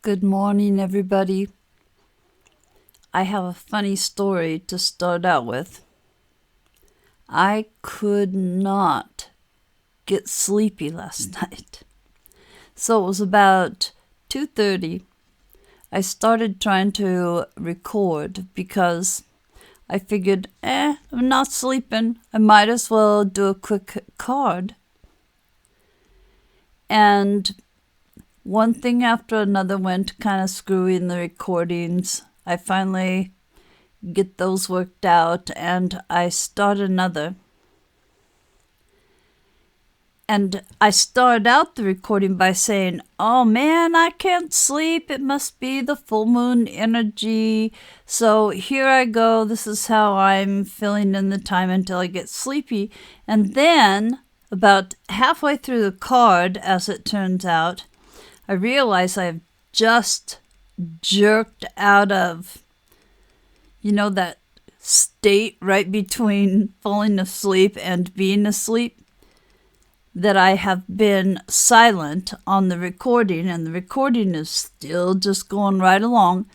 Good morning, everybody. I have a funny story to start out with. I could not get sleepy last night. So it was about 2:30. I started trying to record because I figured, I'm not sleeping. I might as well do a quick card. And one thing after another went kind of screwy in the recordings. I finally get those worked out and I start another. And I started out the recording by saying, oh man, I can't sleep. It must be the full moon energy. So here I go. This is how I'm filling in the time until I get sleepy. And then, about halfway through the card, as it turns out, I realize I've just jerked out of, that state right between falling asleep and being asleep, that I have been silent on the recording, and the recording is still just going right along.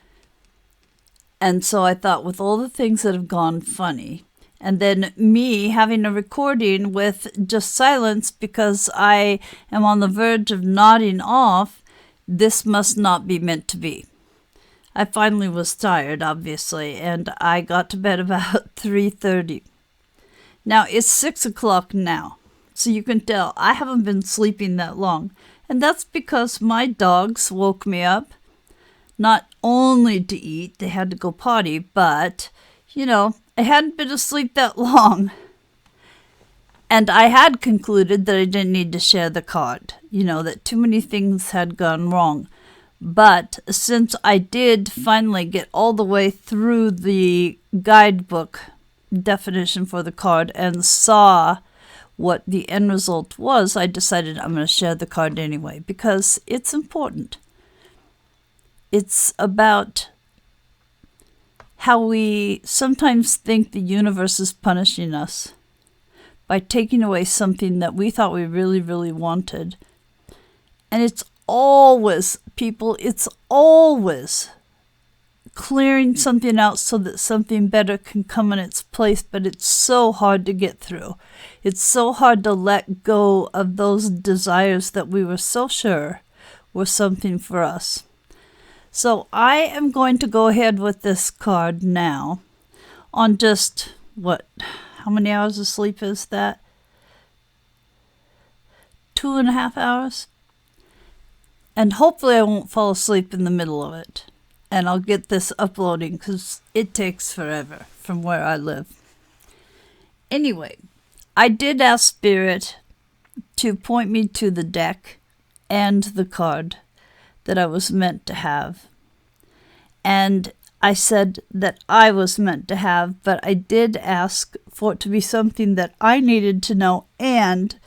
And so I thought, with all the things that have gone funny, and then me having a recording with just silence because I am on the verge of nodding off, this must not be meant to be. I finally was tired, obviously, and I got to bed about 3:30. Now, it's 6 o'clock now, so you can tell I haven't been sleeping that long. And that's because my dogs woke me up, not only to eat, they had to go potty, but, I hadn't been asleep that long. And I had concluded that I didn't need to share the card, that too many things had gone wrong. But since I did finally get all the way through the guidebook definition for the card and saw what the end result was, I decided I'm going to share the card anyway because it's important. It's about how we sometimes think the universe is punishing us by taking away something that we thought we really, really wanted. And it's always clearing something out so that something better can come in its place, but it's so hard to get through. It's so hard to let go of those desires that we were so sure were something for us. So I am going to go ahead with this card now on just, how many hours of sleep is that? 2.5 hours? And hopefully I won't fall asleep in the middle of it. And I'll get this uploading because it takes forever from where I live. Anyway, I did ask Spirit to point me to the deck and the card that I was meant to have. And I said that I was meant to have, but I did ask for it to be something that I needed to know and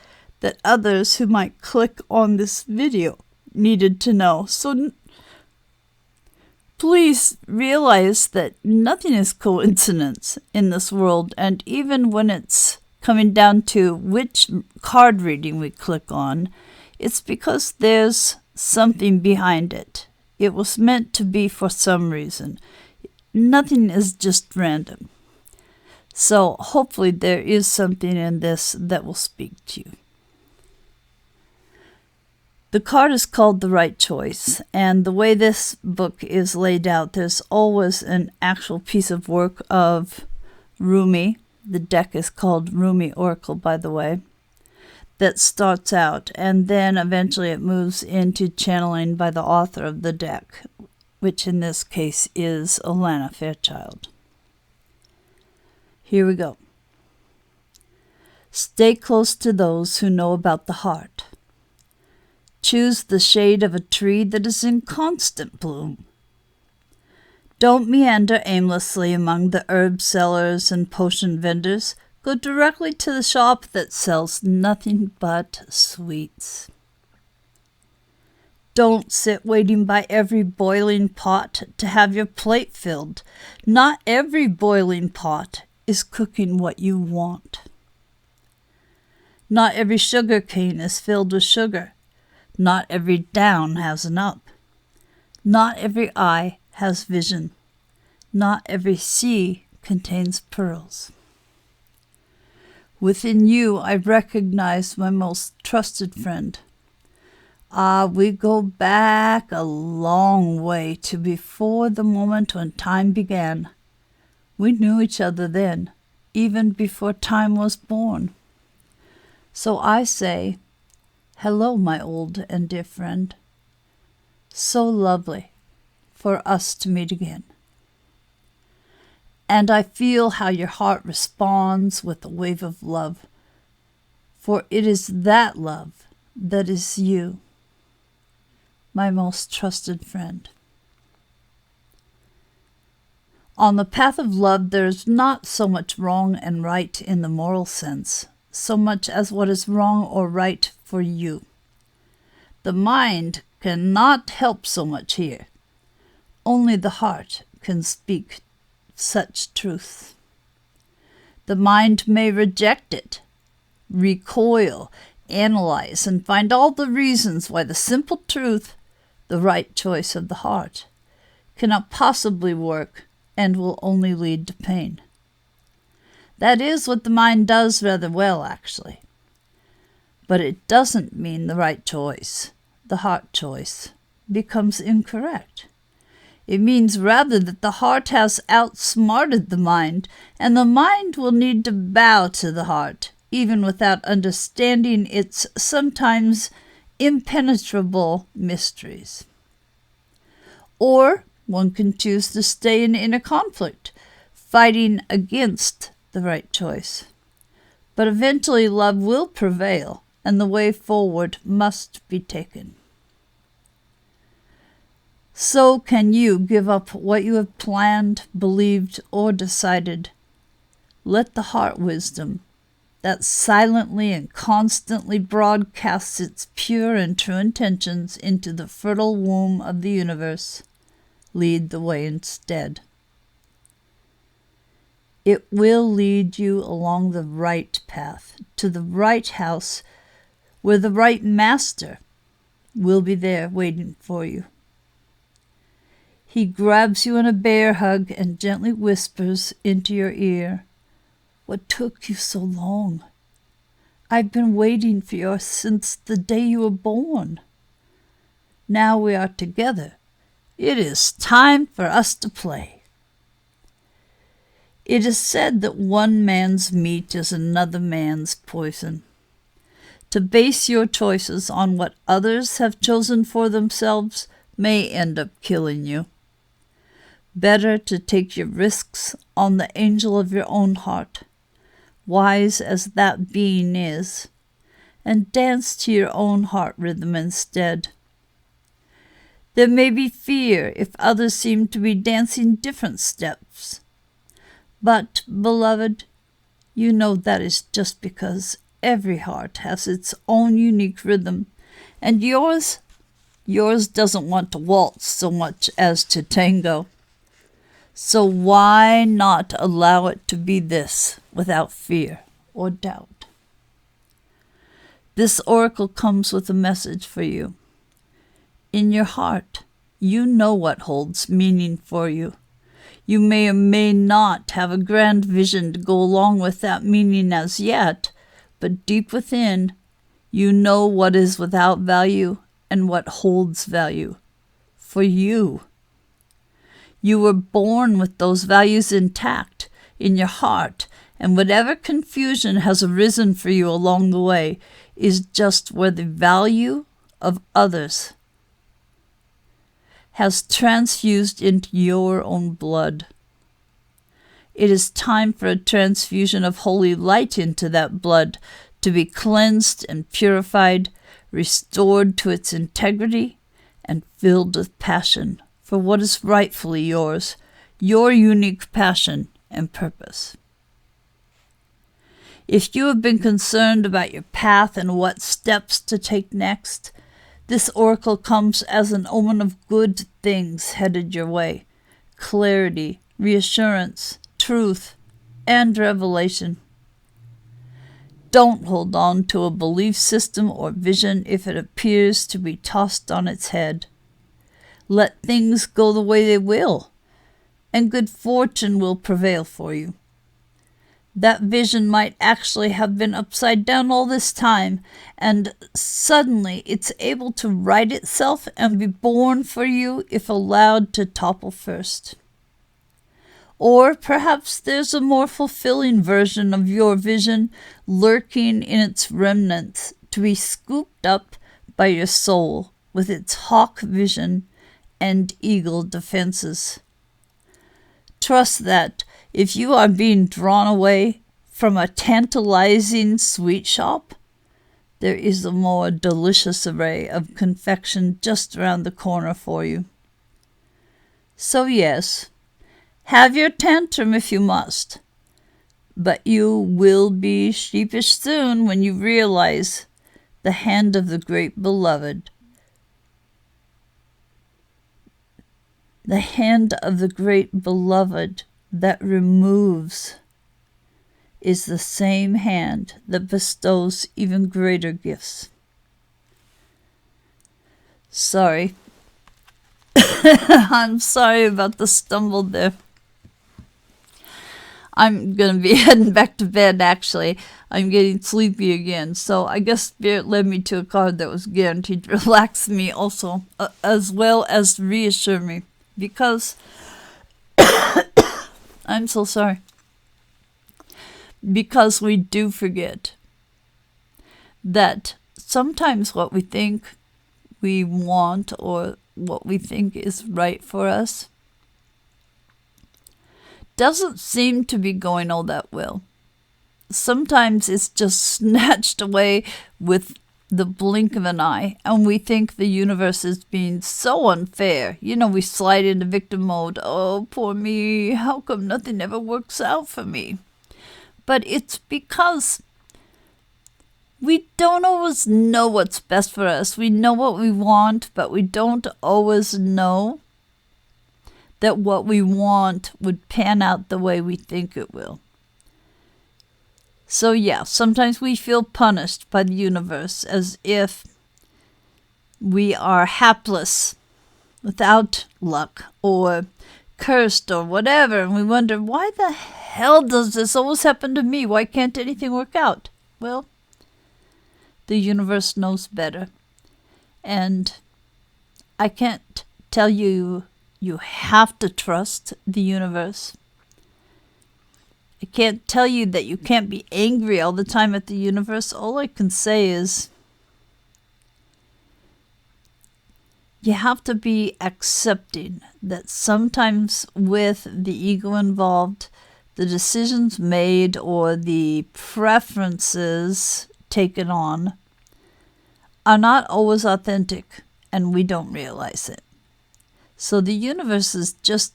that others who might click on this video needed to know. So please realize that nothing is coincidence in this world, and even when it's coming down to which card reading we click on, it's because there's something behind it. It was meant to be for some reason. Nothing is just random. So hopefully there is something in this that will speak to you. The card is called The Right Choice, and the way this book is laid out, there's always an actual piece of work of Rumi. The deck is called Rumi Oracle, by the way, that starts out, and then eventually it moves into channeling by the author of the deck, which in this case is Alana Fairchild. Here we go. Stay close to those who know about the heart. Choose the shade of a tree that is in constant bloom. Don't meander aimlessly among the herb sellers and potion vendors. Go directly to the shop that sells nothing but sweets. Don't sit waiting by every boiling pot to have your plate filled. Not every boiling pot is cooking what you want. Not every sugar cane is filled with sugar. Not every down has an up. Not every eye has vision. Not every sea contains pearls. Within you, I recognize my most trusted friend. We go back a long way to before the moment when time began. We knew each other then, even before time was born. So I say, hello, my old and dear friend. So lovely for us to meet again. And I feel how your heart responds with a wave of love, for it is that love that is you, my most trusted friend. On the path of love, there is not so much wrong and right in the moral sense, so much as what is wrong or right for you. The mind cannot help so much here. Only the heart can speak such truth. The mind may reject it, recoil, analyze, and find all the reasons why the simple truth, the right choice of the heart, cannot possibly work and will only lead to pain. That is what the mind does rather well, actually. But it doesn't mean the right choice, the heart choice, becomes incorrect. It means rather that the heart has outsmarted the mind, and the mind will need to bow to the heart, even without understanding its sometimes impenetrable mysteries. Or one can choose to stay in inner conflict, fighting against the right choice. But eventually love will prevail, and the way forward must be taken. So can you give up what you have planned, believed, or decided. Let the heart wisdom, that silently and constantly broadcasts its pure and true intentions into the fertile womb of the universe, lead the way instead. It will lead you along the right path, to the right house, where the right master will be there waiting for you. He grabs you in a bear hug and gently whispers into your ear, "What took you so long? I've been waiting for you since the day you were born. Now we are together. It is time for us to play." It is said that one man's meat is another man's poison. To base your choices on what others have chosen for themselves may end up killing you. Better to take your risks on the angel of your own heart, wise as that being is, and dance to your own heart rhythm instead. There may be fear if others seem to be dancing different steps. But, beloved, you know that is just because every heart has its own unique rhythm, and yours doesn't want to waltz so much as to tango. So why not allow it to be this without fear or doubt? This oracle comes with a message for you. In your heart, you know what holds meaning for you. You may or may not have a grand vision to go along with that meaning as yet, but deep within, you know what is without value and what holds value for you. You were born with those values intact in your heart, and whatever confusion has arisen for you along the way is just where the value of others has transfused into your own blood. It is time for a transfusion of holy light into that blood to be cleansed and purified, restored to its integrity, and filled with passion for what is rightfully yours, your unique passion and purpose. If you have been concerned about your path and what steps to take next, this oracle comes as an omen of good things headed your way: clarity, reassurance, truth, and revelation. Don't hold on to a belief system or vision if it appears to be tossed on its head. Let things go the way they will, and good fortune will prevail for you. That vision might actually have been upside down all this time, and suddenly it's able to right itself and be born for you if allowed to topple first. Or perhaps there's a more fulfilling version of your vision lurking in its remnants to be scooped up by your soul with its hawk vision and eagle defenses. Trust that if you are being drawn away from a tantalizing sweet shop, there is a more delicious array of confection just around the corner for you. So yes, have your tantrum if you must, but you will be sheepish soon when you realize the hand of the great beloved. The hand of the great beloved that removes is the same hand that bestows even greater gifts. Sorry. I'm sorry about the stumble there. I'm going to be heading back to bed, actually. I'm getting sleepy again. So I guess Spirit led me to a card that was guaranteed to relax me also, as well as reassure me. Because I'm so sorry. Because we do forget that sometimes what we think we want or what we think is right for us doesn't seem to be going all that well. Sometimes it's just snatched away with the blink of an eye, and we think the universe is being so unfair. You know, we slide into victim mode. Oh, poor me. How come nothing ever works out for me? But it's because we don't always know what's best for us. We know what we want, but we don't always know that what we want would pan out the way we think it will. So yeah, sometimes we feel punished by the universe as if we are hapless, without luck, or cursed, or whatever, and we wonder, why the hell does this always happen to me? Why can't anything work out? Well, the universe knows better. And I can't tell you you have to trust the universe. I can't tell you that you can't be angry all the time at the universe. All I can say is you have to be accepting that sometimes with the ego involved, the decisions made or the preferences taken on are not always authentic, and we don't realize it. So the universe is just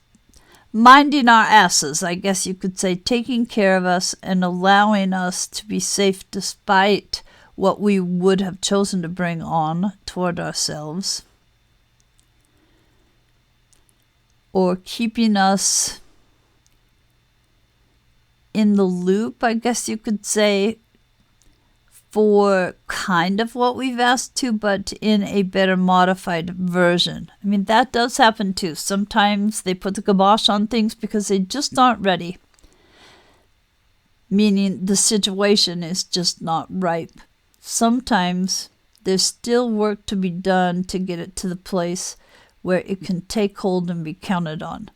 minding our asses, I guess you could say, taking care of us and allowing us to be safe despite what we would have chosen to bring on toward ourselves, or keeping us in the loop, I guess you could say, for kind of what we've asked to, but in a better modified version. I mean, that does happen too. Sometimes they put the kibosh on things because they just aren't ready. Meaning the situation is just not ripe. Sometimes there's still work to be done to get it to the place where it can take hold and be counted on.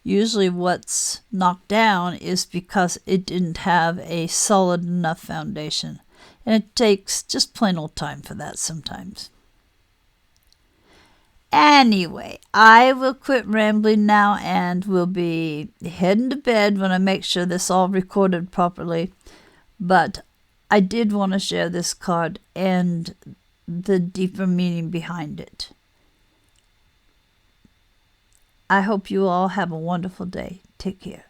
Usually what's knocked down is because it didn't have a solid enough foundation. And it takes just plain old time for that sometimes. Anyway, I will quit rambling now and will be heading to bed when I make sure this all recorded properly. But I did want to share this card and the deeper meaning behind it. I hope you all have a wonderful day. Take care.